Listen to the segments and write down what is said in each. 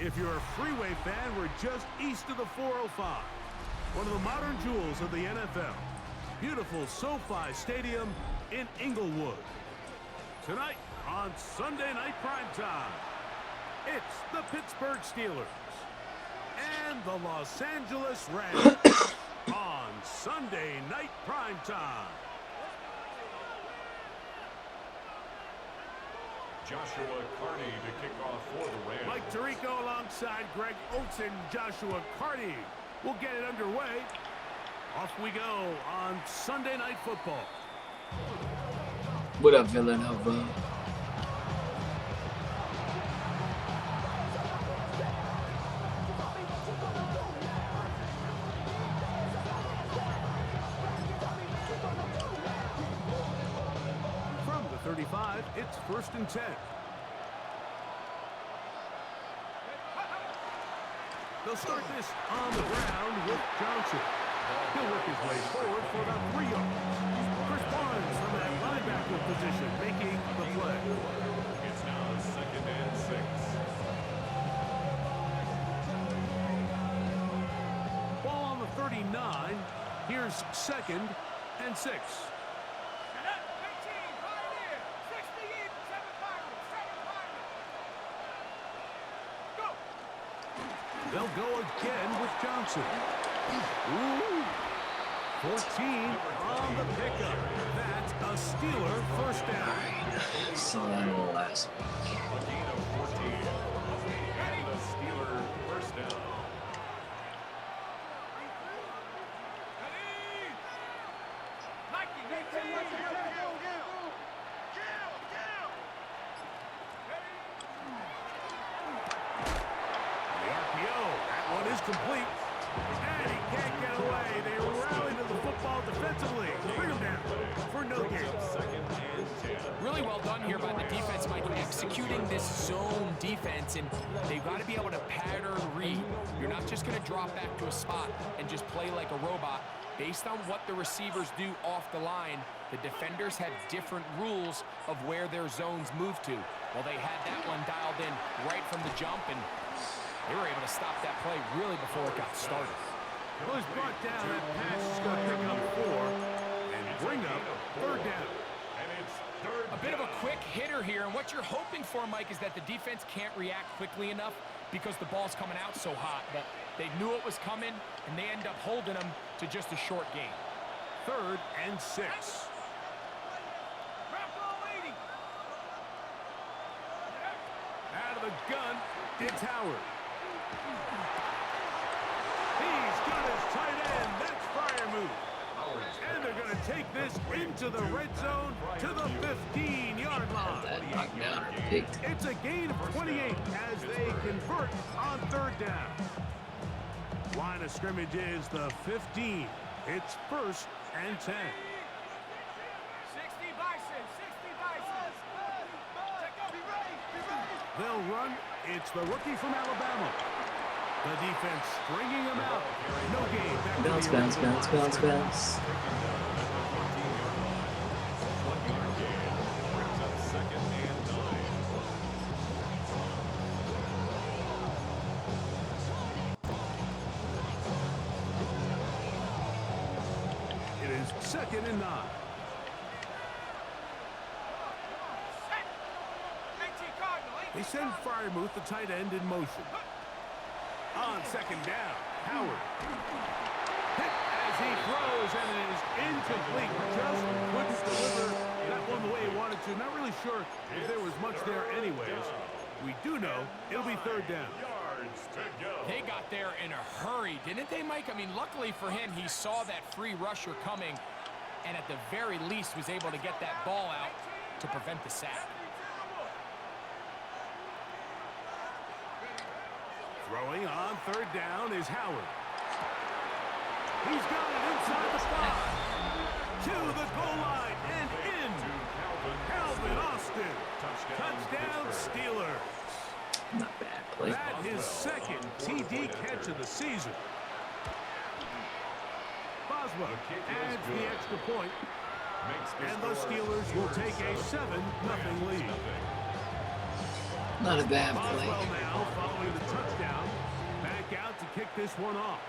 If you're a freeway fan, we're just east of the 405. One of the modern jewels of the NFL. Beautiful SoFi Stadium in Inglewood. Tonight on Sunday Night Primetime, it's the Pittsburgh Steelers and the Los Angeles Rams on Sunday Night Primetime. Joshua Carney to kick off for the Rams. Mike Tirico alongside Greg Oates and Joshua Carney. We'll get it underway. Off we go on Sunday Night Football. What up, Villanova? From the 35, it's 1st and 10. They'll start this on the ground with Johnson. He'll work his way forward for about 3 yards. Chris Barnes from that linebacker position making the play. It's now 2nd and 6. Ball on the 39. Here's 2nd and 6. They'll go again with Johnson. Ooh. 14 on the pickup. That's a Steeler first down. Saw that all last week. A gain of 14. And the Steeler first down. Complete, and he can't get away. They rally to the football defensively. Bring him down for no gain. 2nd and 10. Really well done here by the defense, Mike, executing this zone defense, and they've got to be able to pattern read. You're not just going to drop back to a spot and just play like a robot. Based on what the receivers do off the line, the defenders have different rules of where their zones move to. Well, they had that one dialed in right from the jump, and they were able to stop that play really before it got started. Well, he's brought down. That pass is going to pick up 4 and bring up 3rd down. And it's 3rd A bit of a quick hitter here, and what you're hoping for, Mike, is that the defense can't react quickly enough because the ball's coming out so hot. But they knew it was coming, and they end up holding them to just a short gain. 3rd and 6. Out of the gun, it's Howard. He's got his tight end. That's Freiermuth. And they're going to take this into the red zone to the 15-yard line. That knocked down or picked. It's a gain of 28 as they convert on 3rd down. Line of scrimmage is the 15. It's 1st and 10. 60 Bison, 60 Bison. They'll run. It's the rookie from Alabama. The defense stringing him out. No gain. Back to Bounce, the bounce, original bounce, line. bounce, bounce. It is 2nd and 9. They send Freiermuth, the tight end, in motion. On 2nd down, Howard. Hit as he throws, and it is incomplete. Just couldn't deliver that one the way he wanted to. Not really sure if there was much there anyways. We do know it'll be 3rd down. They got there in a hurry, didn't they, Mike? I mean, luckily for him, he saw that free rusher coming, and at the very least was able to get that ball out to prevent the sack. Throwing on 3rd down is Howard. He's got it inside the spot. To the goal line and in. Calvin Austin. Touchdown Steelers. Not bad play. That his 2nd TD catch of the season. Boswell adds the extra point. And the Steelers will take a 7-0 lead. Not a bad Boswell play. now following the touchdown. Back out to kick this one off.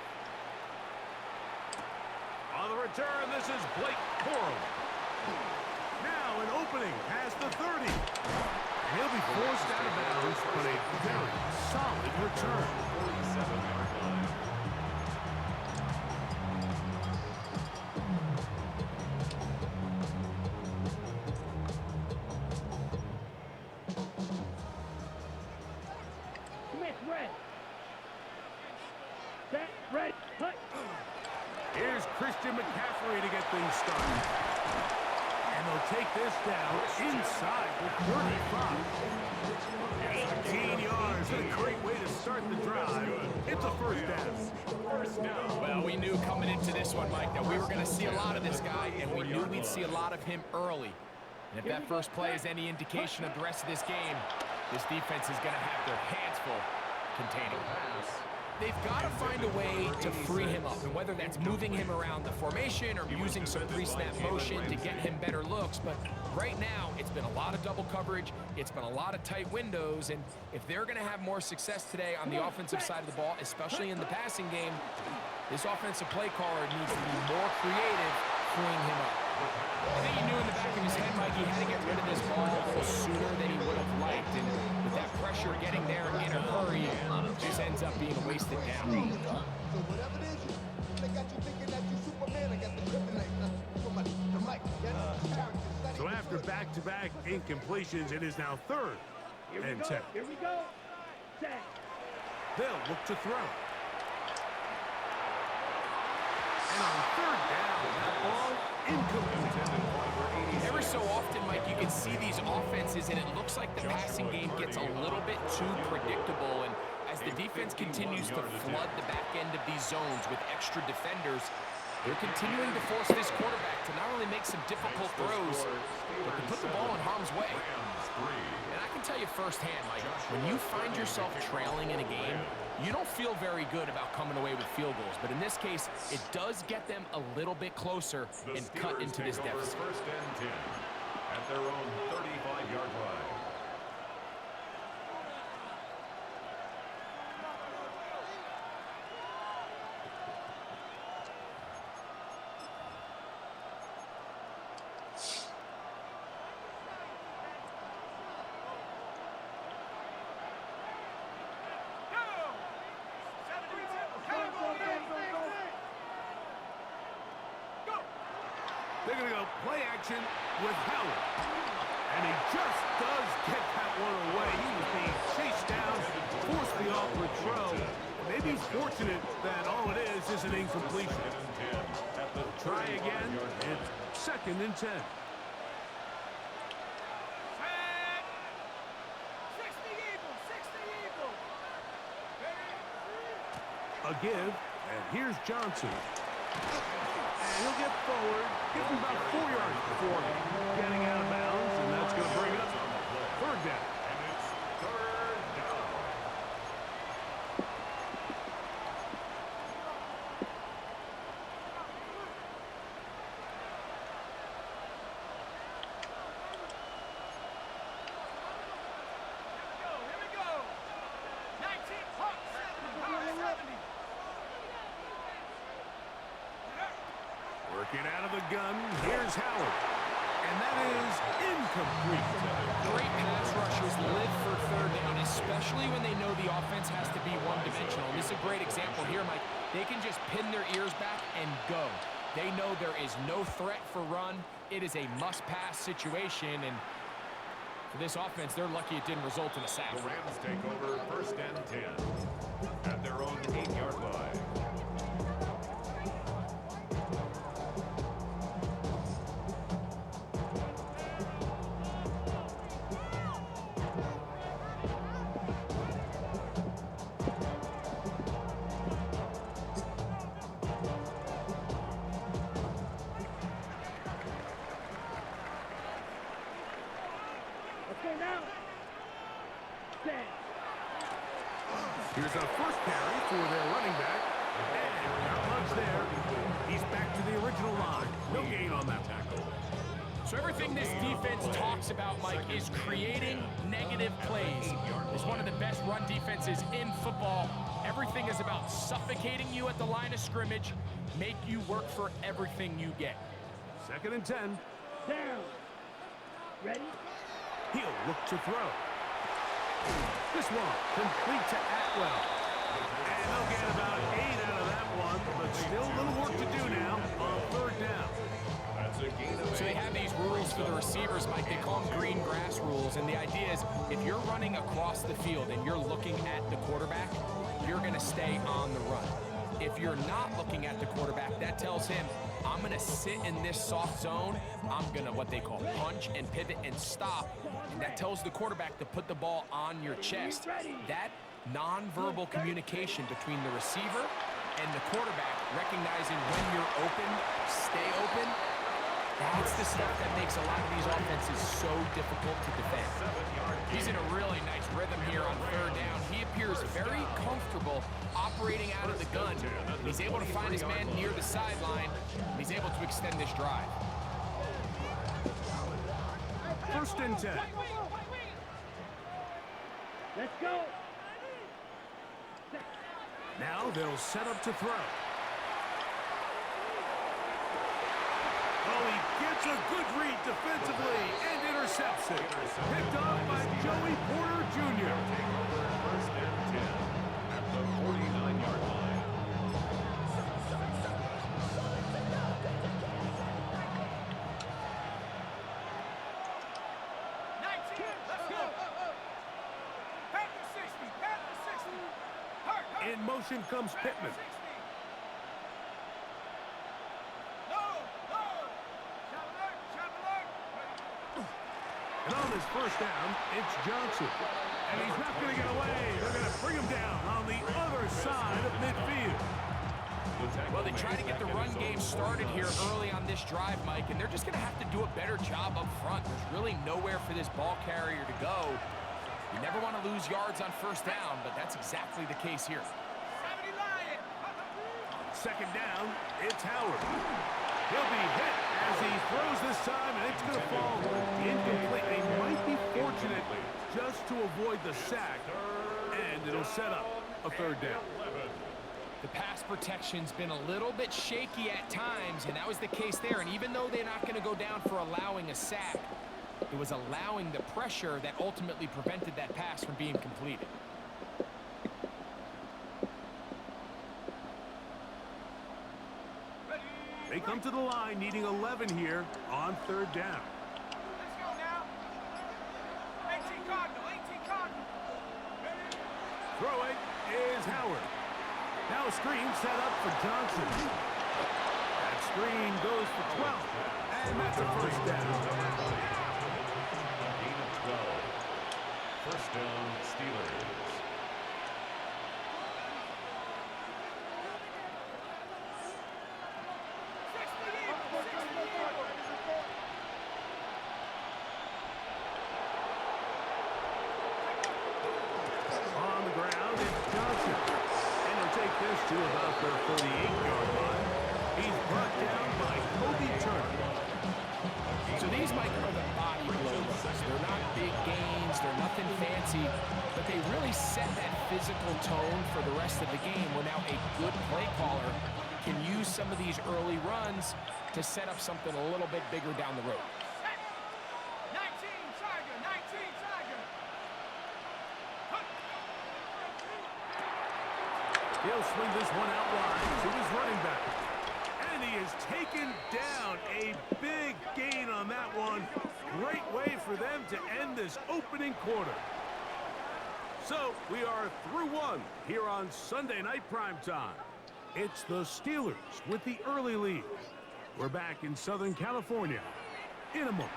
On the return, this is Blake Corum. Now an opening past the 30. He'll be forced out of bounds, but a very solid return. 47-yard line. Smith, red. Set, red, cut. Here's Christian McCaffrey to get things started. And they'll take this down inside the 35. 18 yards, a great way to start the drive. It's a first down. Well, we knew coming into this one, Mike, that we were going to see a lot of this guy, and we knew we'd see a lot of him early. And if that first play is any indication of the rest of this game, this defense is going to have their hands full containing him. They've got to find a way to free him up, and whether that's moving him around the formation or using some pre-snap motion to get him better looks. But right now, it's been a lot of double coverage. It's been a lot of tight windows, and if they're going to have more success today on the offensive side of the ball, especially in the passing game, this offensive play caller needs to be more creative freeing him up. I think he knew in the back of his head, Mike, he had to get rid of this ball a little sooner than he would have liked, and with that pressure getting there in a hurry, it just ends up being a wasted down. So whatever it is, they got you thinking that you Superman. I got the kryptonite from the mic. So after back-to-back incompletions, it is now 3rd and 10. Here we go. Set. They'll look to throw. And on 3rd down, that ball incomplete. Every so often, Mike, you can see these offenses, and it looks like the passing game gets a little bit too predictable. And as the defense continues to flood the back end of these zones with extra defenders, they're continuing to force this quarterback to not only make some difficult throws, but to put the ball in harm's way. And I can tell you firsthand, Mike, when you find yourself trailing in a game, you don't feel very good about coming away with field goals. But in this case, it does get them a little bit closer and cut into this deficit. First and 10 at their own 35-yard line. They're going to go play action with Howard. And he just does get that one away. He was being chased down, forced the awkward throw. Maybe he's fortunate that all it is an incompletion. Try again. It's 2nd and 10. Set. 60 Eagle, 60 Eagle. A give, and here's Johnson. And he'll get forward, give him about 4 yards before getting out of bounds, and that's going to bring up 3rd down. And it's 3rd down. Here we go. 19 Hawks, 70. Working out of the gun, here's Howard. And that is incomplete. Great pass rushers live for 3rd down, especially when they know the offense has to be one-dimensional. This is a great example here, Mike. They can just pin their ears back and go. They know there is no threat for run. It is a must-pass situation, and for this offense, they're lucky it didn't result in a sack. The Rams take over 1st and 10 at their own 8-yard line. Okay, now. Set. Here's a first carry for their running back. And not much there. He's back to the original line. No gain on that tackle. So everything this defense talks about, Mike, is creating negative plays. It's one of the best run defenses in football. Everything is about suffocating you at the line of scrimmage, make you work for everything you get. 2nd and 10. Down. Ready? He'll look to throw. This one complete to Atwell. And they'll get about 8 out of that one, but still a little work to do now on 3rd down. That's a gain of So they 8. have these rules for the receivers, Mike. They call them green grass rules. And the idea is if you're running across the field and you're looking at the quarterback, you're going to stay on the run. If you're not looking at the quarterback, that tells him, I'm going to sit in this soft zone. I'm going to what they call punch and pivot and stop. And that tells the quarterback to put the ball on your chest. That nonverbal communication between the receiver and the quarterback, recognizing when you're open, stay open, that's the stuff that makes a lot of these offenses so difficult to defend. He's in a really nice rhythm here on 3rd down. He appears very comfortable operating out of the gun. He's able to find his man near the sideline. He's able to extend this drive. 1st and 10. Let's go. Now they'll set up to throw. Oh, he gets a good read defensively and intercepts it. Picked off by Joey Porter Jr. Take over 1st and 10 at the 49-yard line. Let's go. Panther 60. Panther 60. Hurt. In motion comes Pittman. And on his 1st down, it's Johnson. And he's not going to get away. They're going to bring him down on the other side of midfield. Well, they try to get the run game started here early on this drive, Mike, and they're just going to have to do a better job up front. There's really nowhere for this ball carrier to go. You never want to lose yards on 1st down, but that's exactly the case here. 2nd down, it's Howard. He'll be hit as he throws this time, and it's going to fall incomplete. They might be fortunate just to avoid the sack, and it'll set up a 3rd down. The pass protection's been a little bit shaky at times, and that was the case there. And even though they're not going to go down for allowing a sack, it was allowing the pressure that ultimately prevented that pass from being completed. They come to the line needing 11 here on 3rd down. Let's go now. 18 Cardinal. 18 Cardinal. Throwing is Howard. Now a screen set up for Johnson. That screen goes for 12. And that's a 1st down. Gain of 12. 1st down, Steelers. On the ground, it's Johnson. And he'll take this to about their 38-yard line. He's brought down by Kobe Turner. So these, Mike, are the body blows. They're not big gains, they're nothing fancy, but they really set that physical tone for the rest of the game where now a good play caller can use some of these early runs to set up something a little bit bigger down the road. 19 Tiger. 19 Tiger. He'll swing this one out wide to his running back. And he is taken down. A big gain on that one. Great way for them to end this opening quarter. So we are through one here on Sunday Night Primetime. It's the Steelers with the early lead. We're back in Southern California in a moment.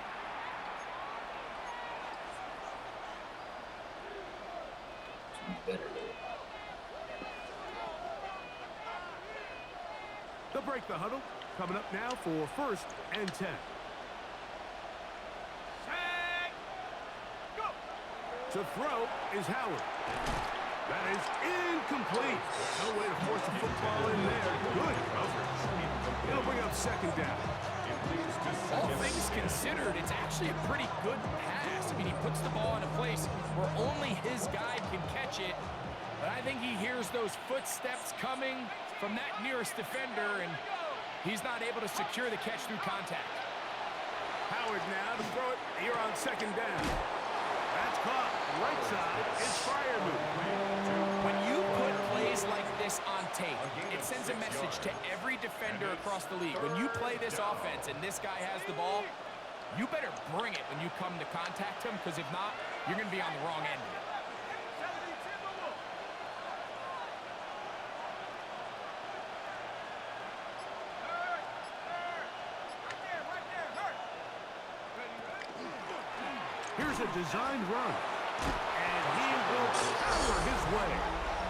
Better. They'll break the huddle. Coming up now for 1st and 10. Set. Go. To throw is Howard. That is incomplete. No way to force the football in there. Good coverage. He'll bring up second down. All things considered, it's actually a pretty good pass. I mean, he puts the ball in a place where only his guy can catch it. But I think he hears those footsteps coming from that nearest defender, and he's not able to secure the catch through contact. Howard now to throw it here on second down. That's caught. Right side is Fryermuth. When you put plays like this on tape, it sends a message to every defender across the league. When you play this offense and this guy has the ball, you better bring it when you come to contact him, because if not, you're going to be on the wrong end of it. Here's a designed run. And he will power his way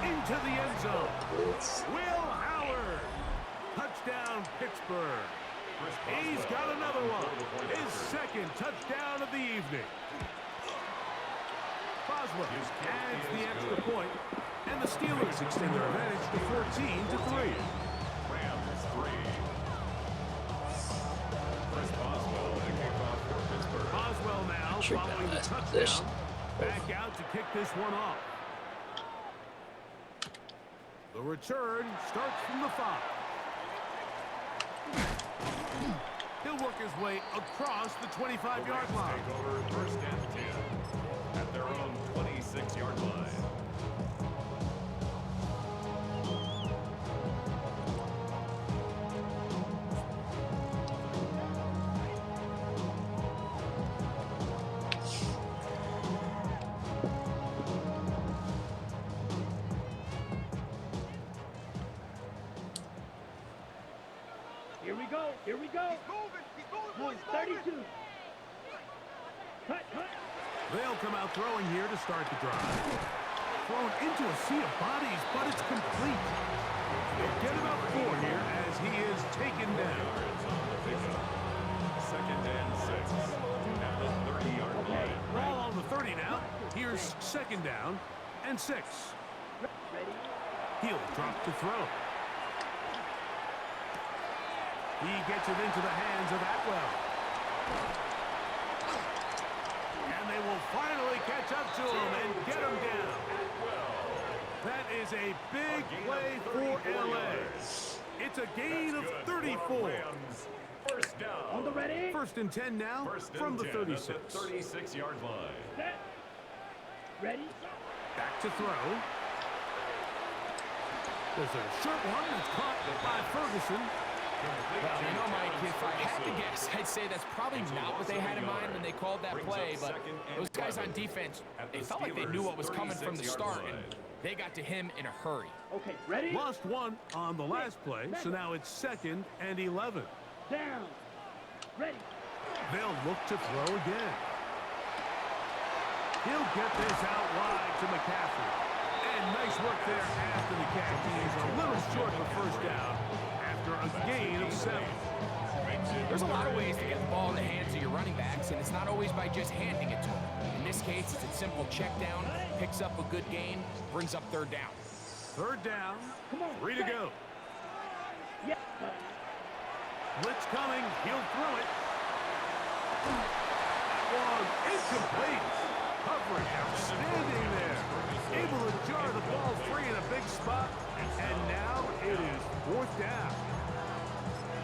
into the end zone. Will Howard. Touchdown, Pittsburgh. He's got another one. His second touchdown of the evening. Boswell adds the extra point, and the Steelers extend their advantage to 14-3. Rams 3. Chris Boswell with a kickoff for Pittsburgh. Boswell now Should following have the last touchdown. position. Back out to kick this one off. The return starts from the 5. He'll work his way across the 25-yard line. Take over first and 10 at their own 26-yard line. Here we go. Here we go. One 32. Cut. They'll come out throwing here to start the drive. Thrown into a sea of bodies, but it's complete. They'll get about 4 here as he is taken down. Second and 6 at the 30-yard line. Ball on the 30 now. Here's second down and 6. He'll drop to throw. He gets it into the hands of Atwell. And they will finally catch up to him and get him down. That is a big play for LA. It's a gain of 34. First down. On the ready. First and 10 now from the 36. 36-yard line. Set. Ready. Back to throw. There's a short one that's caught by Ferguson. Well, you know, Mike, if I had to guess, I'd say that's probably not what they had in mind when they called that play, but those guys on defense, they felt like they knew what was coming from the start, and they got to him in a hurry. Okay, ready. Lost one on the last play, so now it's second and 11. Down. Ready. They'll look to throw again. He'll get this out wide to McCaffrey. And nice work there after the catch. He's a little short of first down after a gain of 7. There's a lot of ways to get the ball in the hands of your running backs, and it's not always by just handing it to them. In this case, it's a simple check down, picks up a good gain, brings up third down. Third down, 3 to go. Yeah. Blitz coming, he'll throw it. One incomplete. Coverage outstanding there. Able to jar the ball free in a big spot, and now it is 4th down.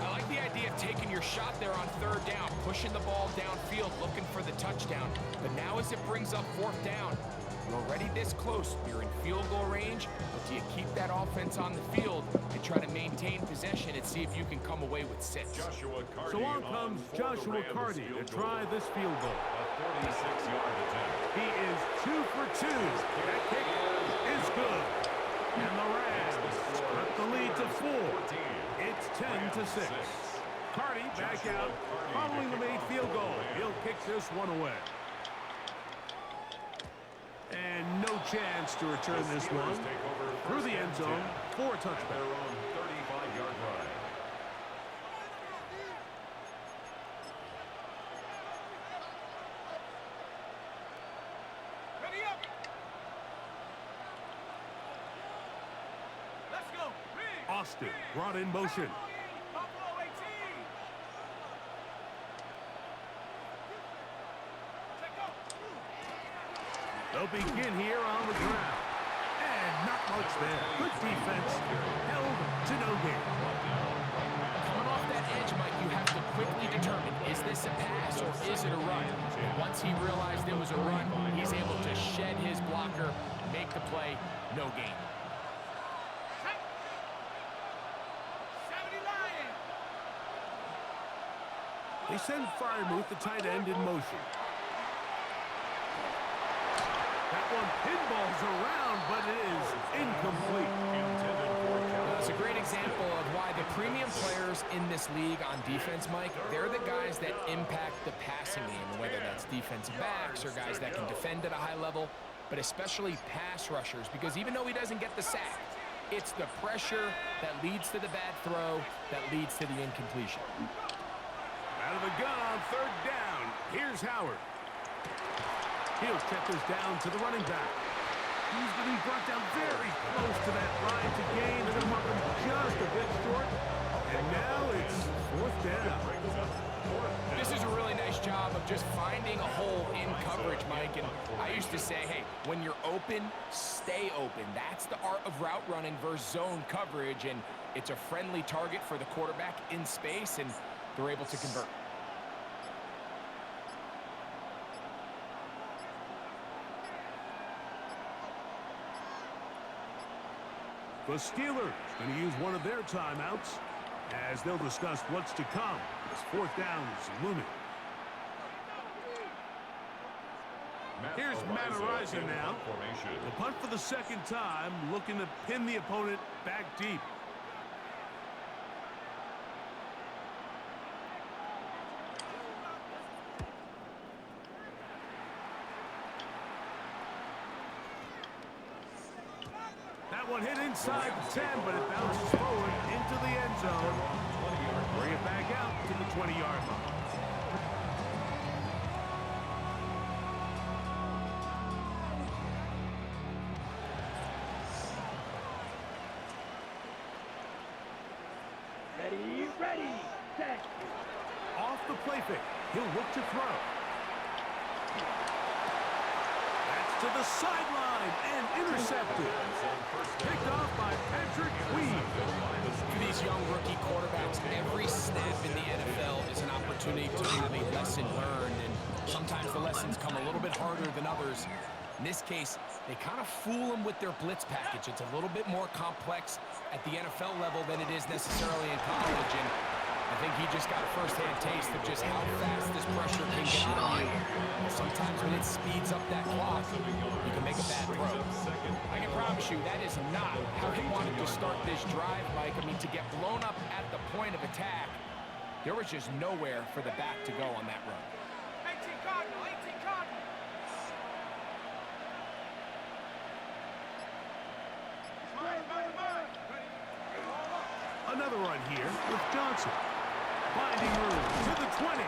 I like the idea of taking your shot there on third down, pushing the ball downfield, looking for the touchdown. But now as it brings up 4th down, you're already this close. You're in field goal range, but do you keep that offense on the field and try to maintain possession and see if you can come away with 6? So on comes Joshua Carty to try this field goal. A 46-yard attempt. He is 2 for 2. That kick is good. And the Rams cut the lead to 4. It's 10 to 6. Carty back out following the made field goal. He'll kick this one away. And no chance to return this one through the end zone for a touchback. Their own 35-yard line. Ready up. Let's go. Austin brought in motion. Buffalo They'll begin here on the ground. And not much there. Good defense. Held to no gain. Coming off that edge, Mike, you have to quickly determine, is this a pass or is it a run? And once he realized it was a run, he's able to shed his blocker, make the play, no gain. 70 Lions. They send Freiermuth, the tight end, in motion. That one pinballs around, but it is incomplete. It's a great example of why the premium players in this league on defense, Mike, they're the guys that impact the passing game, whether that's defensive backs or guys that can defend at a high level, but especially pass rushers, because even though he doesn't get the sack, it's the pressure that leads to the bad throw that leads to the incompletion. Out of the gun on third down. Here's Howard. He'll check this down to the running back. He's going to be brought down very close to that line to gain. They're going to mark him just a bit short. And now it's fourth down. This is a really nice job of just finding a hole in coverage, Mike. And I used to say, hey, when you're open, stay open. That's the art of route running versus zone coverage. And it's a friendly target for the quarterback in space, and they're able to convert. The Steelers going to use one of their timeouts as they'll discuss what's to come as fourth down is looming. Here's Matt Araiza now. The punt for the second time, looking to pin the opponent back deep. That one hit inside the 10, but it bounces forward into the end zone. Bring it back out to the 20-yard line. Ready, set. Off the play fake. He'll look to throw. That's to the sideline and intercepted. Picked off by Patrick Weed. For these young rookie quarterbacks, every snap in the NFL is an opportunity to really lesson learned, and sometimes the lessons come a little bit harder than others. In this case, they kind of fool them with their blitz package. It's a little bit more complex at the NFL level than it is necessarily in college, and I think he just got a first-hand taste of just how fast this pressure can get on you. Sometimes when it speeds up that clock, you can make a bad throw. I can promise you that is not how he wanted to start this drive, Mike. I mean, to get blown up at the point of attack, there was just nowhere for the back to go on that run. 18 Cardinal, 18 Cardinal. Another run here with Johnson. Finding room to the 20.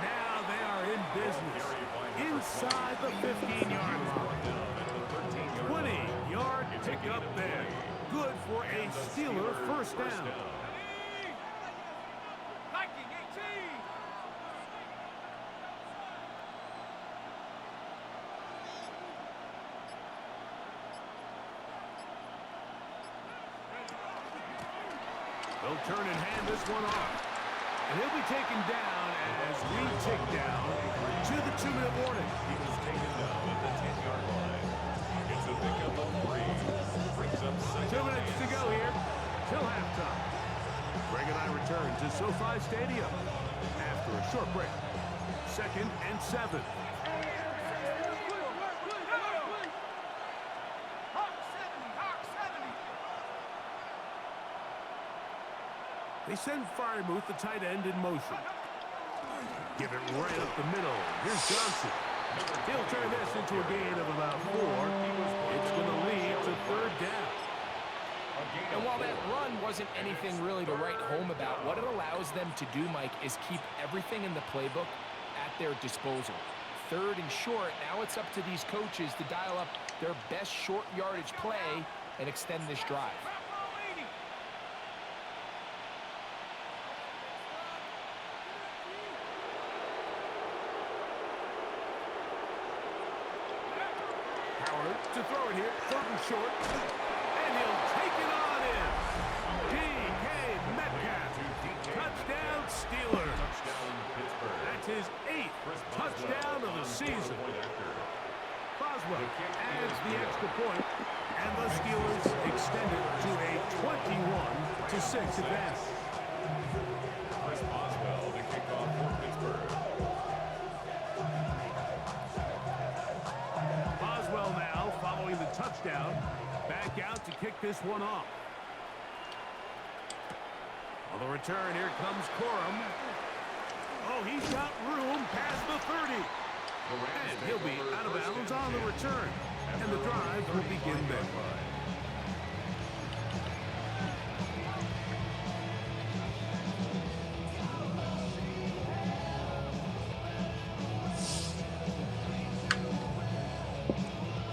Now they are in business. Inside the 15-yard line. 20-yard pickup there. Good for a Steeler first down. Viking, 18. They'll turn and hand this one off. And he'll be taken down as we tick down to the 2-minute warning. Eagles taken down at the 10-yard line. It's a pickup of 3. Brings up 2 minutes to go here till halftime. Greg and I return to SoFi Stadium after a short break. 2nd and 7. Hawk 70, Hawk 70. They send Freiermuth, the tight end, in motion. Give it right up the middle. Here's Johnson. He'll turn this into a gain of about 4. It's going to lead to third down. And while that run wasn't anything really to write home about, what it allows them to do, Mike, is keep everything in the playbook at their disposal. 3rd and short, now it's up to these coaches to dial up their best short yardage play and extend this drive. forward to throw it here. 3rd and short. And he'll take it on in. DK Metcalf. Touchdown Steelers. Touchdown, Pittsburgh. That's his 8th touchdown of the season. Boswell adds the extra point, and the Steelers extend it to a 21-6 advance. Chris Boswell to kick off for Pittsburgh. Boswell now following the touchdown, back out to kick this one off. On the return, here comes Corum. Oh, he's got room past the 30. And he'll be out of bounds on the return. And the drive will begin then.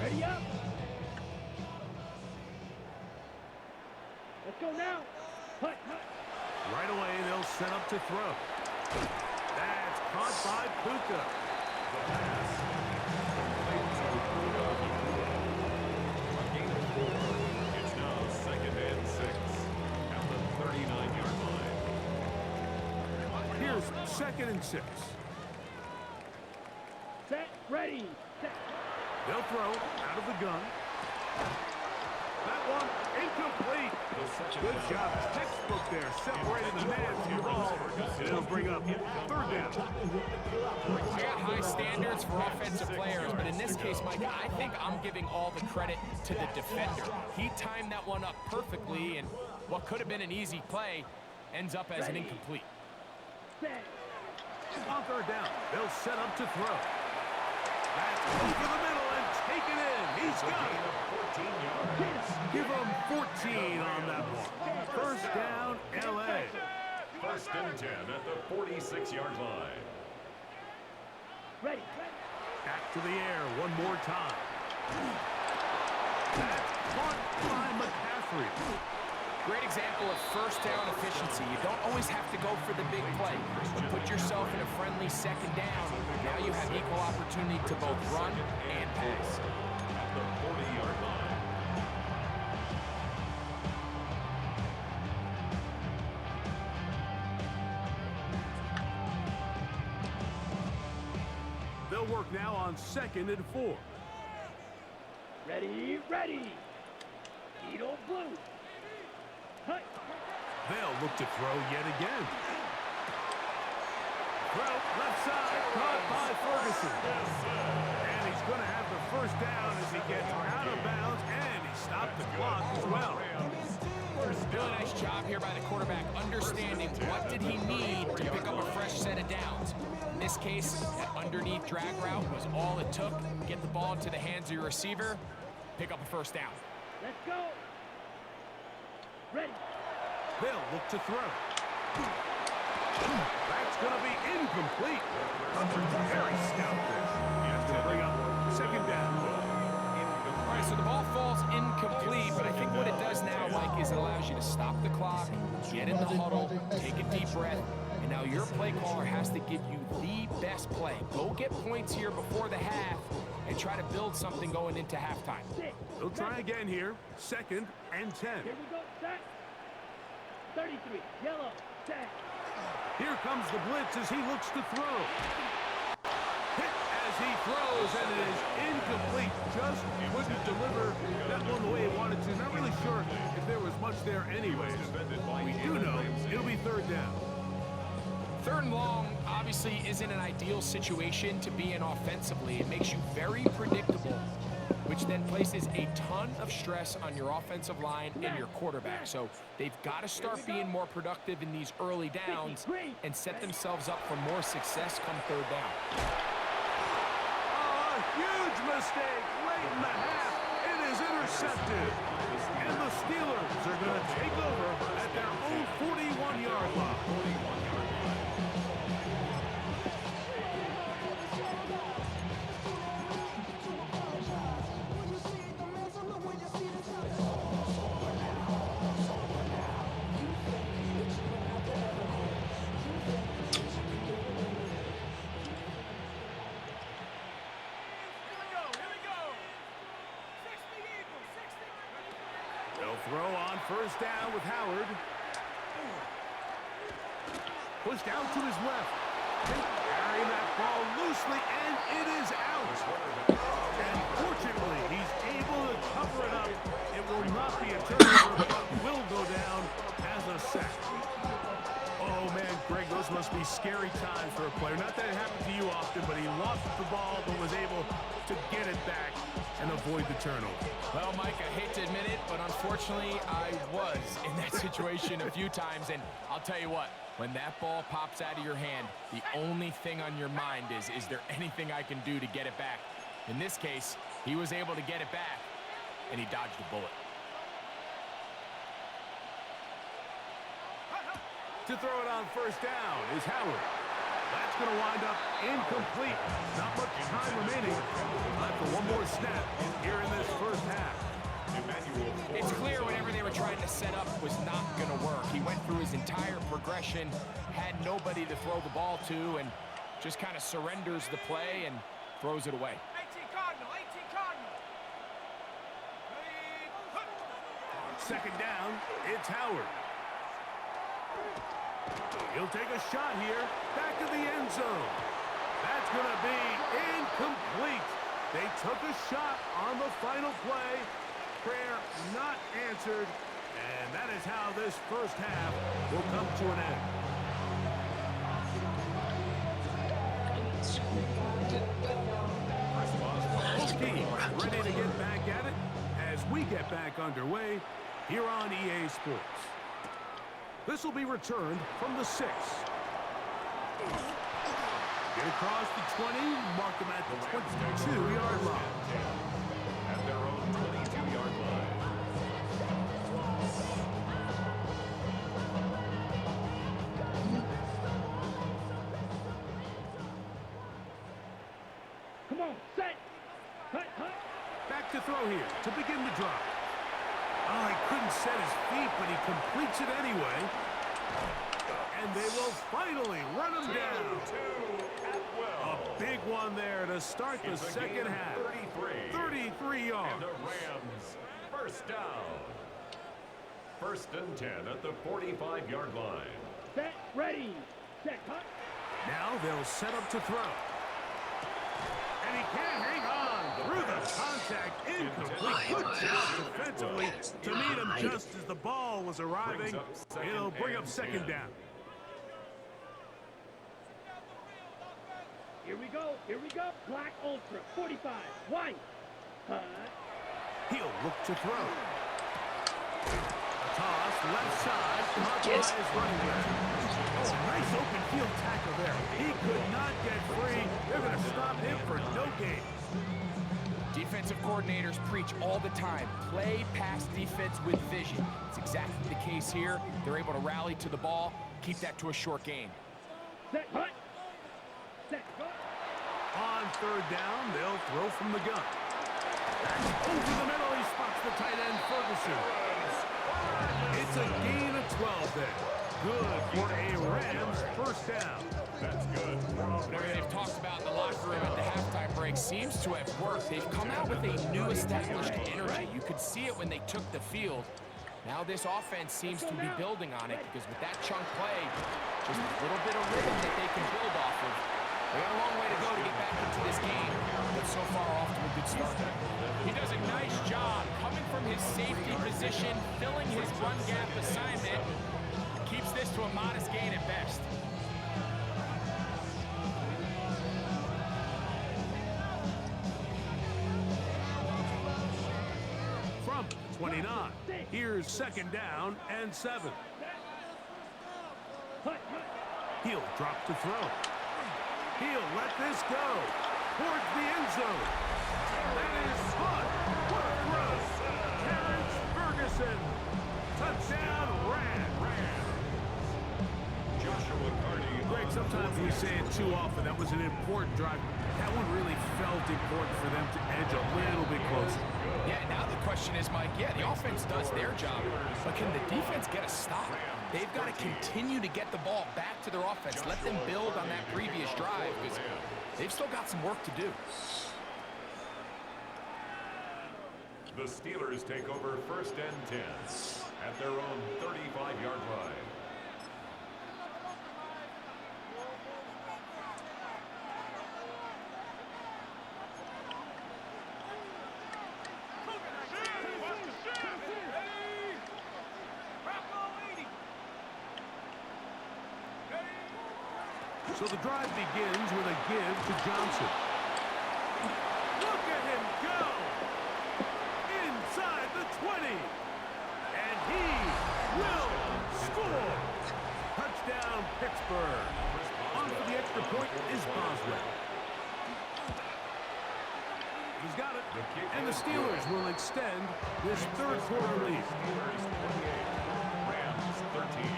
Ready up. Let's go now. Hut, hut. Right away, they'll set up to throw. That's caught by Puka. It's now 2nd and 6 at the 39-yard line. Here's 2nd and 6. Set, ready. Set. They'll throw out of the gun. That one incomplete. Good job. Textbook there, separating the man from the ball. It'll bring up 3rd down. I got high standards for offensive players, but in this case, Mike, I think I'm giving all the credit to the defender. He timed that one up perfectly, and what could have been an easy play ends up as an incomplete. Set. On 3rd down, they'll set up to throw. That's over the middle and take it in. He's got it. 14 yards. Give him 14 on that one. 1st down, L.A. 1st and 10 at the 46-yard line. Ready. Back to the air one more time. That's caught by McCaffrey. Great example of 1st down efficiency. You don't always have to go for the big play, but put yourself in a friendly 2nd down. Now you have equal opportunity to both run and pass. At the 40-yard line. They'll work now on 2nd and 4. Ready, ready. Edo blue. Hut. They'll look to throw yet again. Throw left side, caught by Ferguson. And he's going to have the 1st down as he gets out of bounds, and he stopped the clock as well. Really nice job here by the quarterback, understanding what did he need to pick up a fresh set of downs. In this case, that underneath drag route was all it took. Get the ball into the hands of your receiver, pick up a 1st down. Let's go. Ready. They'll look to throw. That's going to be incomplete. Very stout there. That's going to bring up 2nd down. All right, so the ball falls incomplete, but I think what it does now, Mike, is it allows you to stop the clock, get in the huddle, take a deep breath, and now your play caller has to give you the best play. Go get points here before the half and try to build something going into halftime. They'll try again here. 2nd and 10. Here we go. Set. 33. Yellow. Set. Here comes the blitz as he looks to throw. Hit as he throws, and it is incomplete. Just wouldn't deliver that one the way he wanted to. Not really sure if there was much there anyways. We do know it'll be 3rd down. 3rd and long obviously isn't an ideal situation to be in offensively. It makes you very predictable, which then places a ton of stress on your offensive line and your quarterback. So they've got to start being more productive in these early downs and set themselves up for more success come 3rd down. Oh, a huge mistake late in the half. It is intercepted. And the Steelers are going to take over at their own 41-yard line. first down with Howard. Pushed out to his left. Carrying that ball loosely, and it is out. And fortunately, he's able to cover it up. It will not be a turnover, but will go down as a sack. Oh, man, Greg, those must be scary times for a player. Not that it happened to you often, but he lost the ball but was able to get it back and avoid the turnover. Well, Mike, I hate to admit it, but unfortunately, I was in that situation a few times, and I'll tell you what, when that ball pops out of your hand, the only thing on your mind is there anything I can do to get it back? In this case, he was able to get it back, and he dodged a bullet. To throw it on first down is Howard. That's going to wind up incomplete. Not much time remaining. Time for one more snap here in this first half. It's clear whatever they were trying to set up was not going to work. He went through his entire progression, had nobody to throw the ball to, and just kind of surrenders the play and throws it away. 18 Cardinal, 18 Cardinal. Second down, it's Howard. He'll take a shot here, back of the end zone. That's going to be incomplete. They took a shot on the final play. Prayer not answered, and that is how this first half will come to an end. Both teams ready to get back at it as we get back underway here on EA Sports. This will be returned from the 6. Get across the 20, mark them at the 22-yard line. At their own 22-yard line. Come on, set. Hut, hut. Back to throw here to begin the drive. Oh, he couldn't set his feet, but he completes it anyway. And they will finally run him down. A big one there to start the second half. 33 yards. And the Rams, first down. First and 10 at the 45-yard line. Set, ready. Set, hut. Now they'll set up to throw. And he can't hang on through the contact. Incomplete. Good job defensively to meet him just as the ball was arriving. It'll bring up second down. Here we go, here we go. Black Ultra, 45, white. Hut. He'll look to throw. Toss, left side, caught by his running back. Oh, nice open field tackle there. He could not get free. They're going to stop him for no gain. Defensive coordinators preach all the time, play pass defense with vision. It's exactly the case here. They're able to rally to the ball, keep that to a short gain. Set, hut. Set, go. On third down, they'll throw from the gun. That's over the middle. He spots the tight end, Ferguson. It's a gain of 12 there. Good for a Rams first down. That's good. Whatever they've talked about in the locker room at the halftime break seems to have worked. They've come out with a new established energy. You could see it when they took the field. Now this offense seems to be building on it because with that chunk play, just a little bit of rhythm that they can build off of. They got a long way to go to get back into this game, but so far off to a good start. He does a nice job coming from his safety position, filling his run gap assignment, keeps this to a modest gain at best. From 29, here's second down and 7. Hut, hut. He'll drop to throw. He'll let this go towards the end zone. That is fun. What a throw. Terrence Ferguson. Touchdown, Rams. Joshua Carney. Greg, sometimes we say it too often. That was an important drive. That one really felt important for them to edge a little bit closer. Yeah, now the question is, Mike, yeah, the offense does their job, but can the defense get a stop? They've got to continue to get the ball back to their offense. Let them build on that previous drive because they've still got some work to do. The Steelers take over first and 10. at their own 35-yard line. So the drive begins with a give to Johnson. Look at him go! Inside the 20. And he will score! Touchdown, Pittsburgh. On for the extra point is Boswell. He's got it. And the Steelers will extend this third quarter lead. Steelers 28, Rams 13.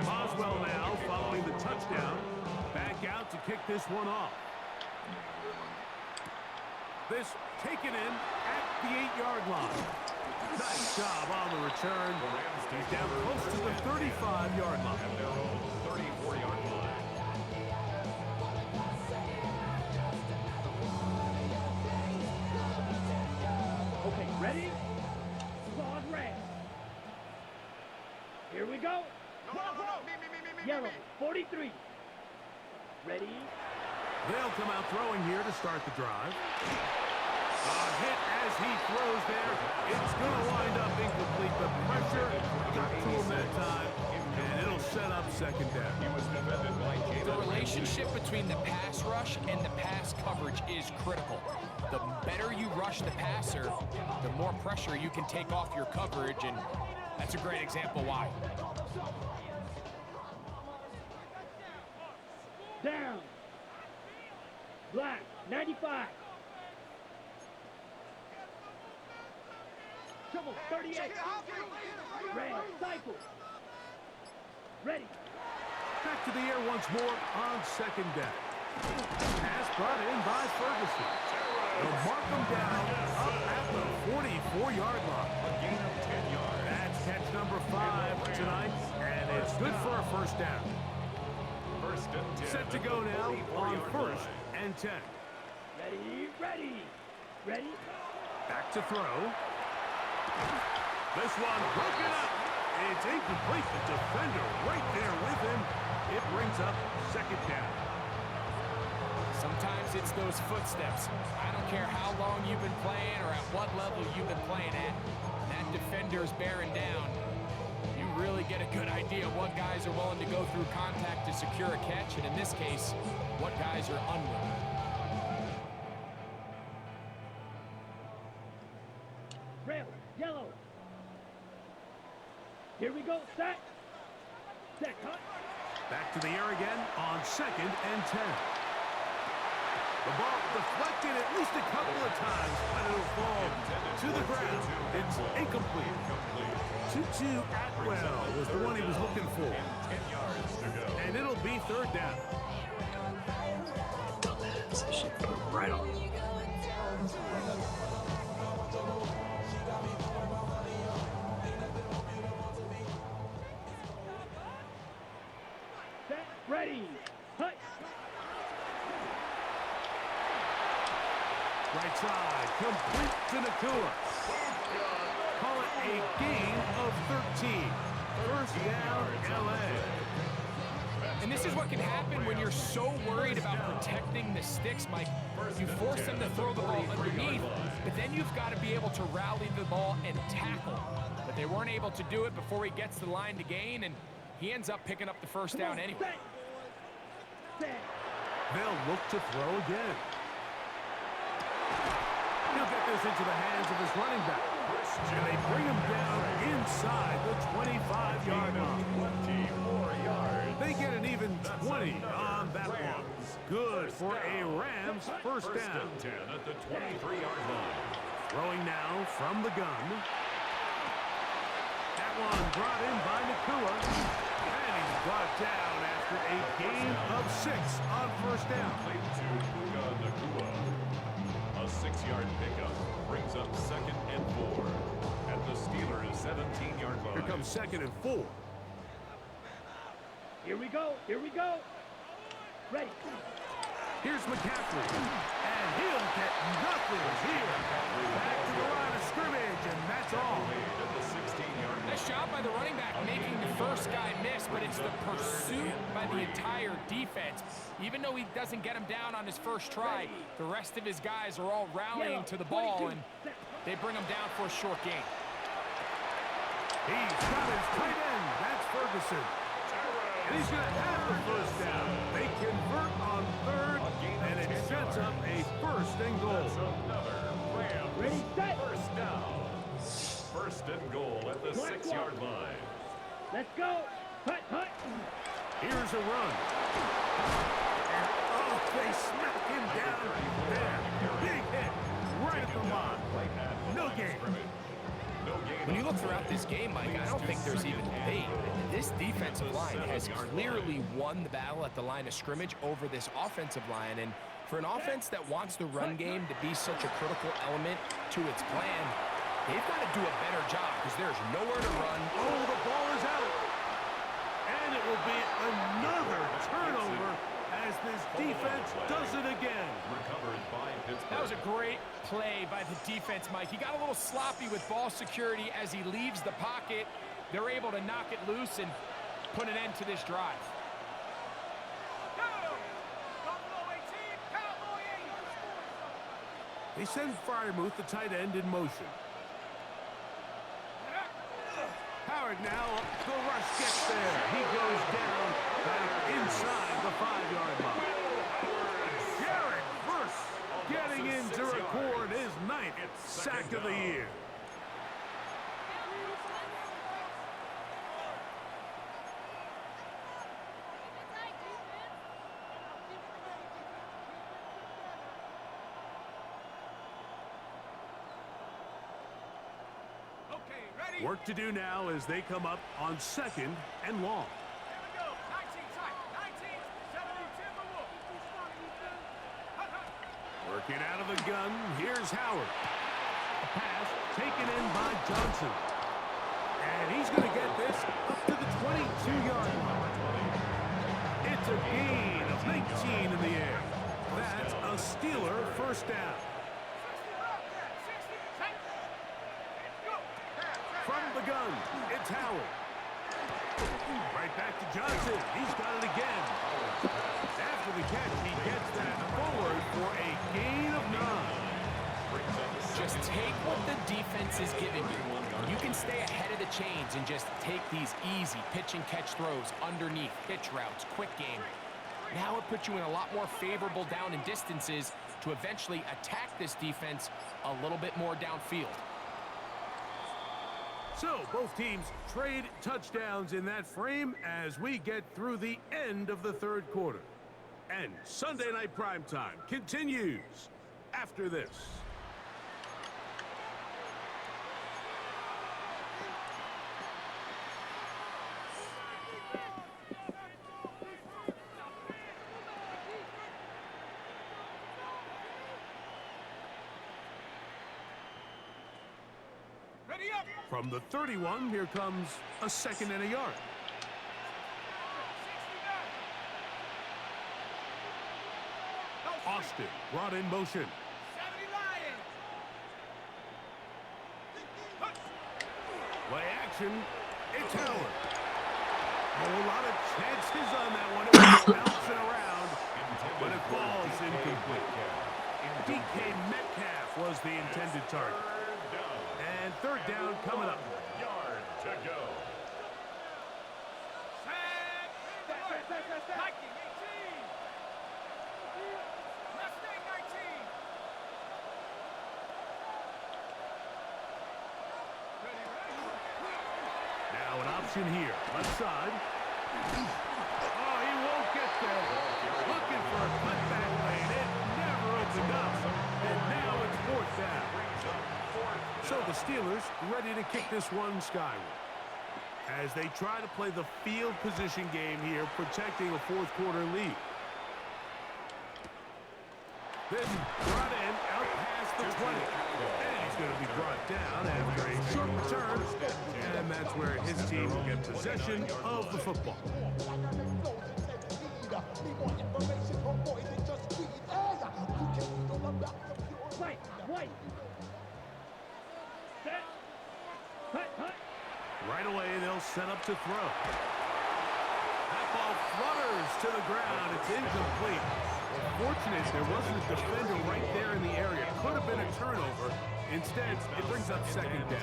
Boswell now following the touchdown. Back out to kick this one off. This taken in at the 8-yard line. Nice job on the return. He's down close to the 35-yard line. At their own 34-yard line. Okay, ready? Squad red. Here we go. Yellow, 43. Ready? They'll come out throwing here to start the drive. A hit as he throws there. It's going to wind up incomplete. The pressure got to him that time, and it'll set up second down. He was defended by James. The relationship between the pass rush and the pass coverage is critical. The better you rush the passer, the more pressure you can take off your coverage, and that's a great example why. Down. Black, 95. Trouble, 38. Red, cycle. Ready. Back to the air once more on second down. Pass brought in by Ferguson. They'll mark him down up at the 44-yard line. A gain of 10 yards. That's catch number 5 tonight, and it's good for a first down. First and 10. Set to go now on first and 10. Ready, ready. Ready? Back to throw. This one broken up. It's incomplete. The defender right there with him. It brings up second down. Sometimes it's those footsteps. I don't care how long you've been playing or at what level you've been playing at. That defender's bearing down. You really get a good idea of what guys are willing to go through contact to secure a catch, and in this case, what guys are unwilling. Rail, yellow. Here we go, set. Set, cut. Back to the air again on second and 10. The ball deflected at least a couple of times, but it'll fall to the ground. It's incomplete. Tutu Atwell was the one he was looking for. 10 yards to go. And it'll be third down. Dumbass. I should put it right on. Set, ready. Hut. Right side, complete to Nakua. Call it a gain of 13. First down, LA. And this is what can happen when you're so worried about protecting the sticks, Mike. You force them to throw the ball underneath, but then you've got to be able to rally the ball and tackle. But they weren't able to do it before he gets the line to gain, and he ends up picking up the first down anyway. Set. They'll look to throw again. He'll get this into the hands of his running back. And they bring him down inside the 25-yard line. 24 yards. They get an even 20 on that one. Good for a Rams first First down. and 10 at the 23-yard line. Throwing now from the gun. That one brought in by Nakua. And he's brought down after a gain of 6 on first down. Played to Puka Nakua. A 6-yard pickup brings up second and 4 at the Steelers' 17-yard line. Here comes second and 4. Here we go, here we go. Ready. Here's McCaffrey. And he'll get nothing here. Back to the line of scrimmage, and that's all. At the 16-yard line. Nice job by the running back making the first guy miss, but it's the pursuit by the entire defense. Even though he doesn't get him down on his first try, the rest of his guys are all rallying to the ball, and they bring him down for a short gain. He's got his tight end. That's Ferguson. And he's going to have the first down. They convert on third, and it sets up a first and goal. That's another Rams Ready, set. first down. First and goal at the 6-yard line. Let's go. Hut, hut. Here's a run. And, oh, they smack him down there. Big hit right at the line. No game. When you look throughout this game, Mike, I don't think there's even debate. This defensive line has clearly won the battle at the line of scrimmage over this offensive line. And for an offense that wants the run game to be such a critical element to its plan, they've got to do a better job because there's nowhere to run. Oh, the ball is out. And it will be another turnover as this defense does it again. Recovered by Pittsburgh. That was a great play by the defense, Mike. He got a little sloppy with ball security as he leaves the pocket. They're able to knock it loose and put an end to this drive. They send Freiermuth, the tight end, in motion. Howard now, the rush gets there. He goes down back inside the 5-yard line. Jared Verse getting in to record his 9th sack of the year. Work to do now as they come up on 2nd and long. Working out of the gun, here's Howard. A pass taken in by Johnson. And he's going to get this up to the 22-yard line. It's a gain of 19 in the air. That's a Steeler first down. From the gun, it's Howard. Right back to Johnson. He's got it again. After the catch, he gets that forward for a gain of 9. Just take what the defense is giving you. You can stay ahead of the chains and just take these easy pitch and catch throws underneath, pitch routes, quick game. Now it puts you in a lot more favorable down and distances to eventually attack this defense a little bit more downfield. So both teams trade touchdowns in that frame as we get through the end of the 3rd quarter. And Sunday Night Primetime continues after this. From the 31, here comes a 2nd and a yard. Austin brought in motion. Play action. It's Howard. A whole lot of chances on that one. It was bouncing around, but it falls incomplete. DK Metcalf was the intended target. And 3rd down coming up. Yard to go. Now an option here. Left side. Oh, he won't get there. Looking for a cutback lane. It never opened up. And now it's 4th down. So the Steelers ready to kick this one skyward as they try to play the field position game here, protecting a 4th quarter lead. This brought in out past the 20. And he's going to be brought down after a short return. And that's where his team will get possession of the football. White, white. Set. Hut, hut. Right away, they'll set up to throw. That ball flutters to the ground. It's incomplete. Fortunate there wasn't a defender right there in the area. Could have been a turnover. Instead, it brings up second down.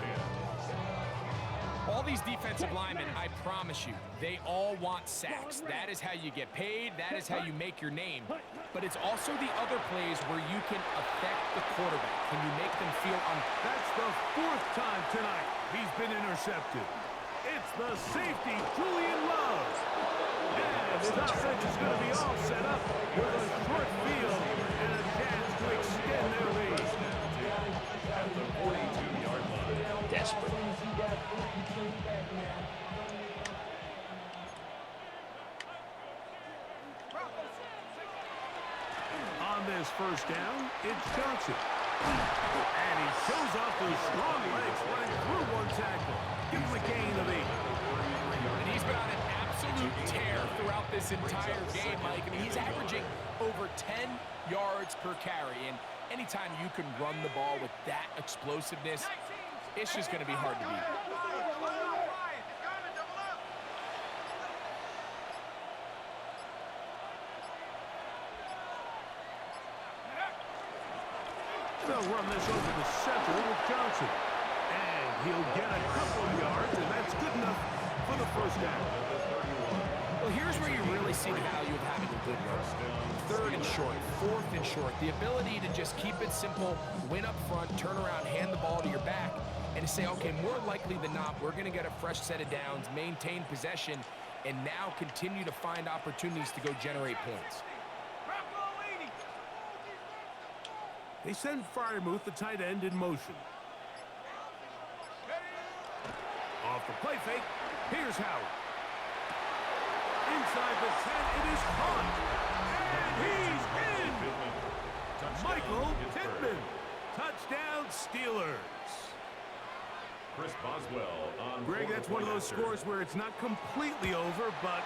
All these defensive linemen, I promise you, they all want sacks. That is how you get paid. That is how you make your name. But it's also the other plays where you can affect the quarterback. Can you make them feel That's the fourth time tonight he's been intercepted. It's the safety, Julian Love. And his offense is going to be all set up with a short field and a chance to extend their lead. At the 42-yard line. Desperate. On this first down, it's Johnson. And he shows off those strong legs running through one tackle. Give him a gain of 8. And he's been on an absolute tear throughout this entire game, Mike. I mean, he's averaging over 10 yards per carry. And anytime you can run the ball with that explosiveness, it's just going to be hard to beat. They'll run this over the center with Johnson. And he'll get a couple of yards, and that's good enough for the first down. Well, here's where you really see the value of having a good run. Third and short, fourth and short. The ability to just keep it simple, win up front, turn around, hand the ball to your back, and to say, okay, more likely than not, we're going to get a fresh set of downs, maintain possession, and now continue to find opportunities to go generate points. They send Fryermuth, the tight end, in motion. Off the play fake, here's Howard. Inside the 10, it is caught. And he's in! Michael Pittman. Touchdown, Steelers. Chris Boswell on Greg, that's one of those scores where it's not completely over, but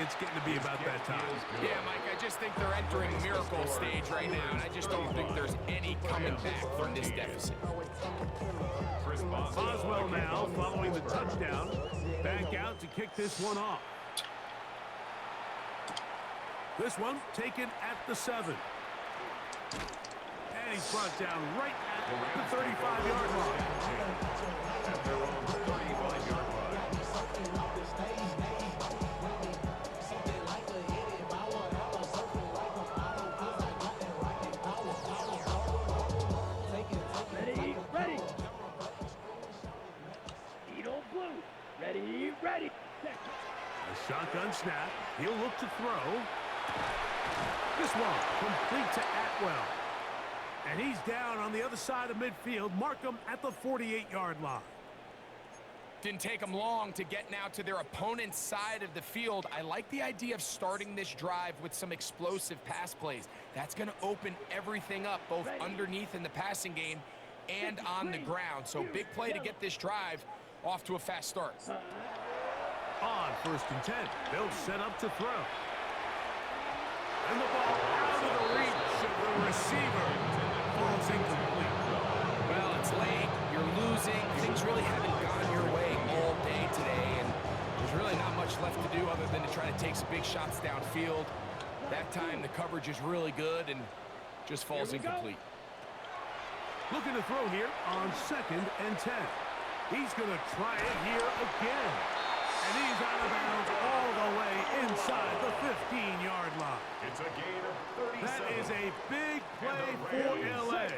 it's getting to be about that time. Yeah, Mike, I just think they're entering miracle stage right now, and I just don't think there's any coming back from this deficit. Chris Boswell now, following the touchdown, back out to kick this one off. This one taken at the 7. And he's brought down right at the 35-yard line. At their own 35-yard line. Ready. Speed on blue. Ready. Set. A shotgun snap. He'll look to throw. This one complete to Atwell. And he's down on the other side of midfield. Mark him at the 48-yard line. Didn't take them long to get now to their opponent's side of the field. I like the idea of starting this drive with some explosive pass plays. That's going to open everything up, both underneath in the passing game and on the ground. So big play to get this drive off to a fast start. On first and 10, they'll set up to throw. And the ball out of the reach of the receiver. Falls incomplete. Well, it's late. You're losing. Things really haven't gone your way all day today, and there's really not much left to do other than to try to take some big shots downfield. That time, the coverage is really good and just falls incomplete. Looking to throw here on second and 10. He's going to try it here again. And he's out of bounds all the way inside the 15-yard line. It's a gain of 37. That is a big play for LA.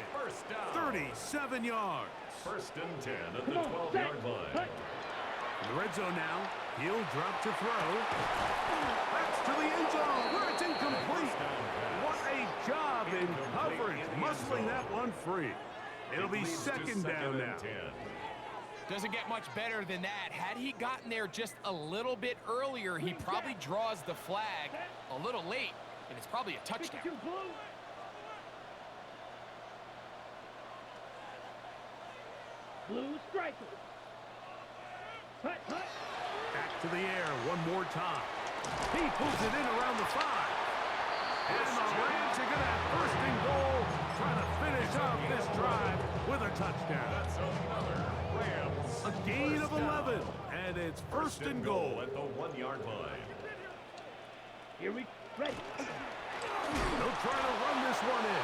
37 yards. First and 10 at the 12-yard line. In the red zone now, he'll drop to throw. That's to the end zone where it's incomplete. What a job in coverage, muscling that one free. It'll be second down now. Doesn't get much better than that. Had he gotten there just a little bit earlier, he probably draws the flag a little late, and it's probably a touchdown. Blue striker. Hut. Back to the air one more time. He pulls it in around the 5. And the Rams are going to have first and goal trying to finish off this drive with a touchdown. That's another Rams. A gain of 11, and it's first and goal. At the 1-yard line. Here we ready. They'll try to run this one in.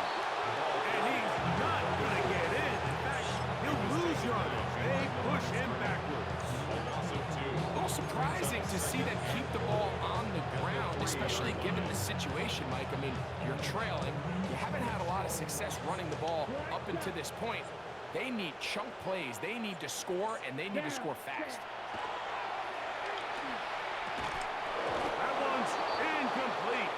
And he's not going to get in. In fact, he'll lose yardage. They push him backwards. A loss of 2. A little surprising to see them keep the ball on the ground, especially given the situation, Mike. I mean, you're trailing. You haven't had a lot of success running the ball up until this point. They need chunk plays. They need to score, and they need to score fast. That one's incomplete.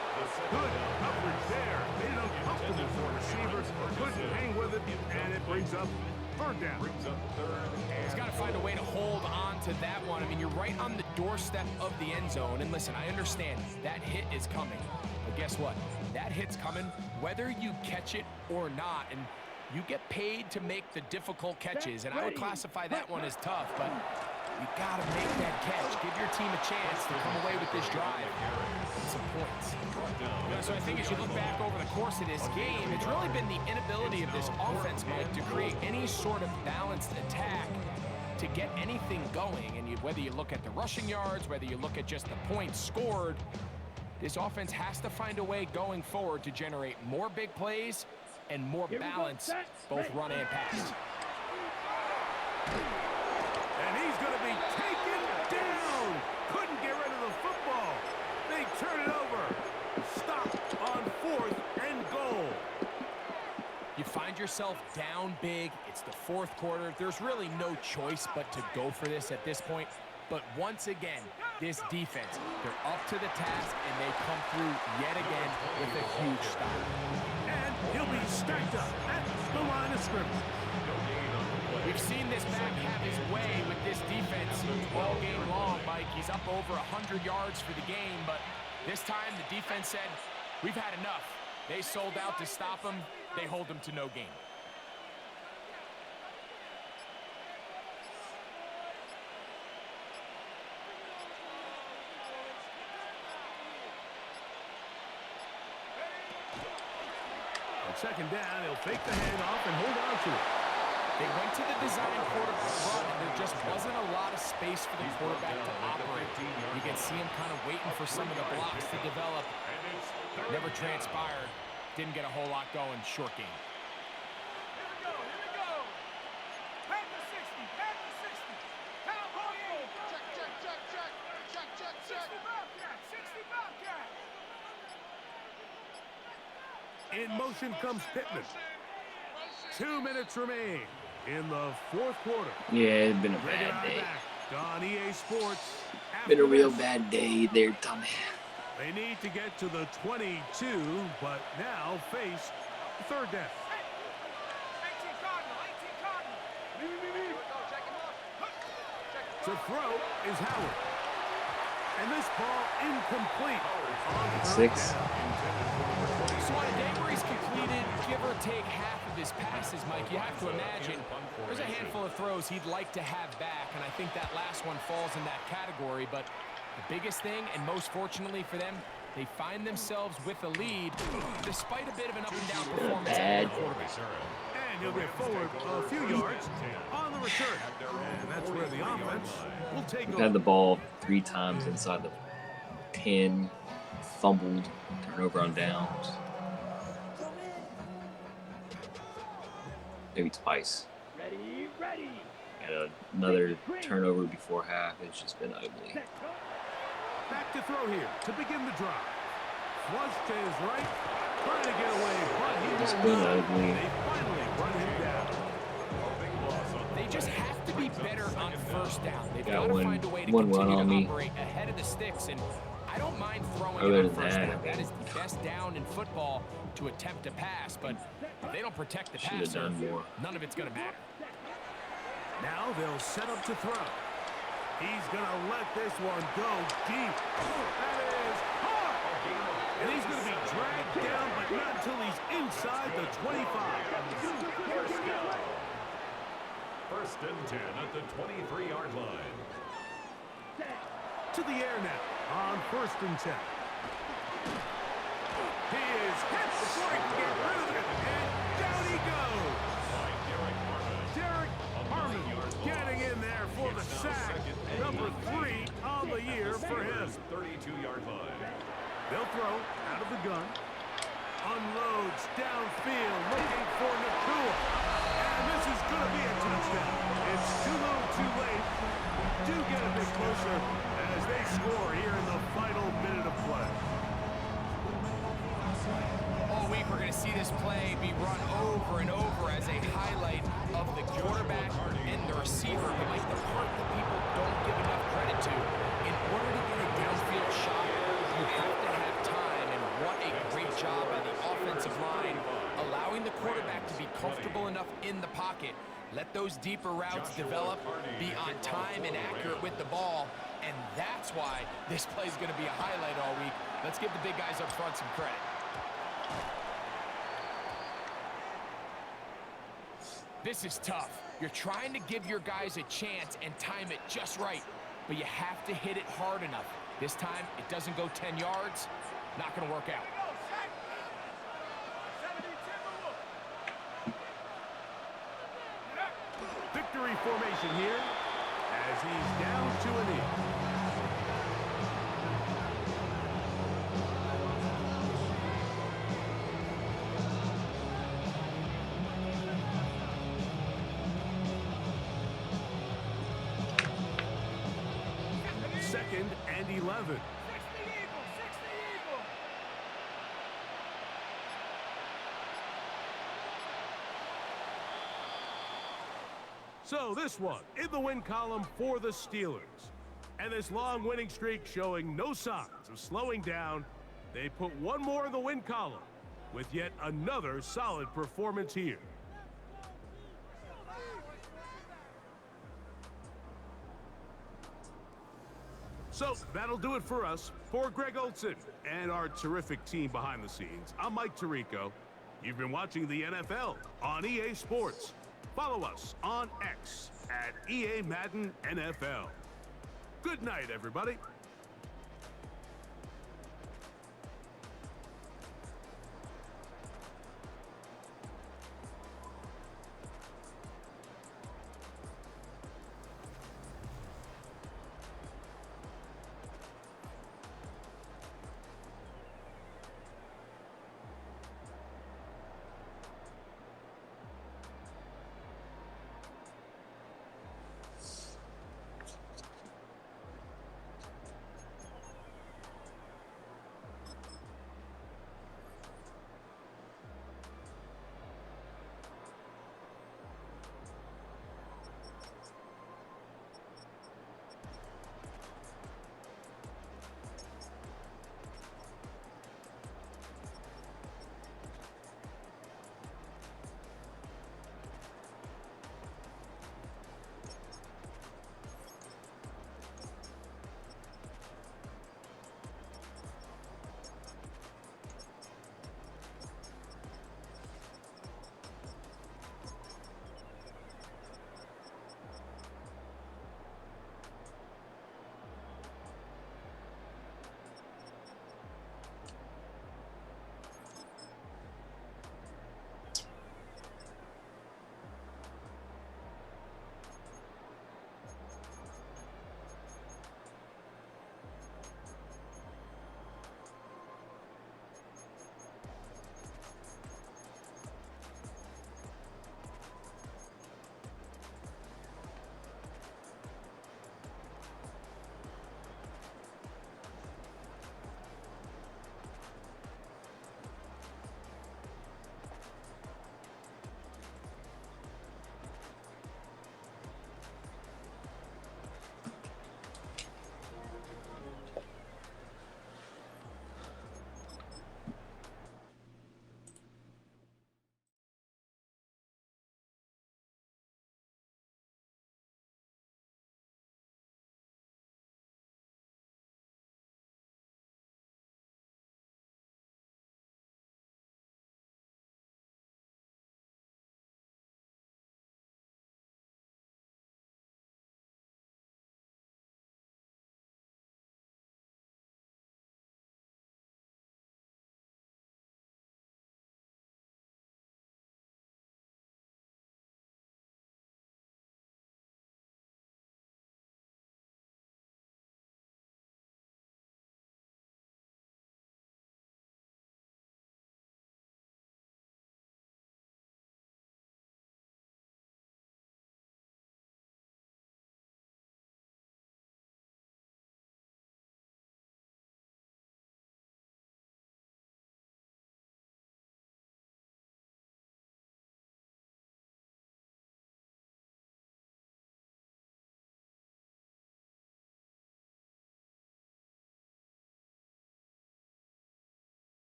Good coverage there. Made it uncomfortable for receivers. Couldn't hang with it, and it brings up third down. He's got to find a way to hold on to that one. I mean, you're right on the doorstep of the end zone. And listen, I understand that hit is coming. But guess what? That hit's coming whether you catch it or not. And you get paid to make the difficult catches. And I would classify that one as tough. But you got to make that catch. Give your team a chance to come away with this drive and some points. So I think as you look back over the course of this game, it's really been the inability of this offense, Mike, to create any sort of balanced attack to get anything going. And whether you look at the rushing yards, whether you look at just the points scored, this offense has to find a way going forward to generate more big plays and more balance, both run and pass. And he's going to be taken down. Couldn't get rid of the football. They turn it over. Stop on 4th and goal. You find yourself down big. It's the 4th quarter. There's really no choice but to go for this at this point. But once again, this defense, they're up to the task, and they come through yet again with a huge stop. And he'll be stacked up at the line of scrimmage. We've seen this back have his way with this defense all game long, Mike. He's up over 100 yards for the game, but this time the defense said, we've had enough. They sold out to stop him. They hold him to no gain. On second down, he'll fake the handoff and hold on to it. They went to the design quarterback run, and there just wasn't a lot of space for the quarterback to operate. You can see him kind of waiting for some of the blocks to develop. Never transpired. Didn't get a whole lot going. Short game. Here we go. Pack the 60, pack the 60. Cowboy 80. 60 Bobcat, 60 Bobcat. In motion comes Pittman. 2 minutes remain in the 4th quarter. Yeah, it's been a bad day. On EA Sports. Been a real bad day there, Tommy. They need to get to the 22, but now face third down. 18 Cardinal, 18 Cardinal. To throw is Howard. And this ball incomplete. On 6. So on a day where he's completed, give or take half of his passes, Mike, you have to imagine there's a handful of throws he'd like to have back, and I think that last one falls in that category. But the biggest thing, and most fortunately for them, they find themselves with a lead despite a bit of an up-and-down performance of their quarterback. And he'll get forward a few yards on the return. And that's where the offense will take over. Had the ball 3 times inside the 10, fumbled, turnover on downs. Maybe twice. Ready. Had another turnover before half. It's just been ugly. Back to throw here to begin the drive. Flush to his right, trying to get away, but he It's won't. been ugly. They finally run him down. They just have to be better on first down. They've Got got to one- find a way to one run continue on to me. operate ahead of the sticks, and I don't mind throwing Other it on than first that, down. I That mean- is the best down in football to attempt to pass, but if they don't protect the Should've passer, done more. none of it's going to matter. Now they'll set up to throw. He's going to let this one go deep. That is hard. And he's going to be dragged down, but not until he's inside the 25. First and 10 at the 23-yard line. To the air now on first and 10. He is hit before he can get rid of it. And down sack. Number 3 on the year for him. 32-yard line. They'll throw out of the gun. Unloads downfield, looking for Nakua. And this is going to be a touchdown. It's too little too late. Do get a bit closer as they score here in the final minute of play. All week we're going to see this play be run over and over as a highlight of the quarterback and the receiver. But like the part that people don't give enough credit to. In order to get a downfield shot, you have to have time, and what a great job by the offensive line, allowing the quarterback to be comfortable enough in the pocket. Let those deeper routes develop, be on time and accurate with the ball, and that's why this play is going to be a highlight all week. Let's give the big guys up front some credit. This is tough. You're trying to give your guys a chance and time it just right, but you have to hit it hard enough. This time, it doesn't go 10 yards. Not going to work out. Victory formation here as he's down to a knee. Second and 11. So this one in the win column for the Steelers. And this long winning streak showing no signs of slowing down. They put one more in the win column with yet another solid performance here. So that'll do it for us. For Greg Olson and our terrific team behind the scenes, I'm Mike Tirico. You've been watching the NFL on EA Sports. Follow us on X at EA Madden NFL. Good night, everybody.